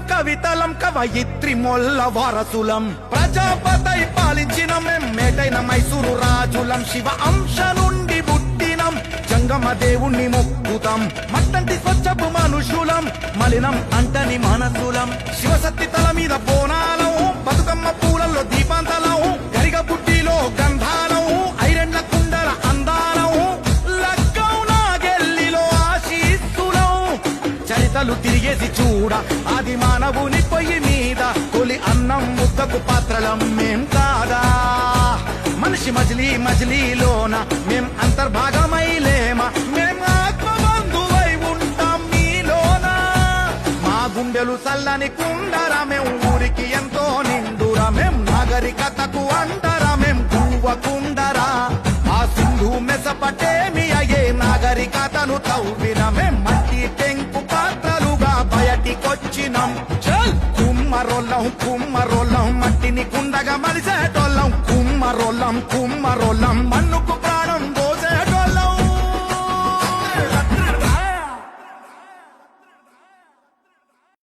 కవితలం కవయిత్రి మొల్ల వారసులం ప్రజాపతై పాలించిన మేటైన మైసూరు రాజులం శివ అంశ నుండి పుట్టినం జంగమ దేవుణ్ణి మొక్కుతాం మట్టంటి స్వచ్ఛపు మనుషులం మలినం అంటని మనసులం శివశక్తి తల మీద బోనాలం బతుకమ్మ పూలల్లో దీపాంతలం గరిగ బుడ్డిలో గంధాలం ఐరెండ్ల కుండల అందాలం లగ్గం నాగెల్లిలో ఆశీస్సులం చరితలు తిరిగేసి చూడ ఆది మానవుని పొయ్యి మీద కొలి అన్నం ముద్దకు పాత్రలం మేం కాదా మనిషి మజిలీలోన మేం అంతర్భాగమైలేమా మేం ఆత్మబంధువై ఉంటాం మీలోన మా గుండెలు చల్లని కుండరా మేం ఊరికి ఎంతో నిండురా మేం నాగరికతకు అంటరా మేం కుండరా ఆ సింధు మెసపటేమియా ఏ నాగరికతను తవ్విన మేం మట్టి టెంకు పాత్రలుగా బయటికొచ్చినాం చల్ కుమ్మరోళ్ళం మట్టిని కుండగా మలిసేటోళ్ళం కుమ్మరోళ్ళం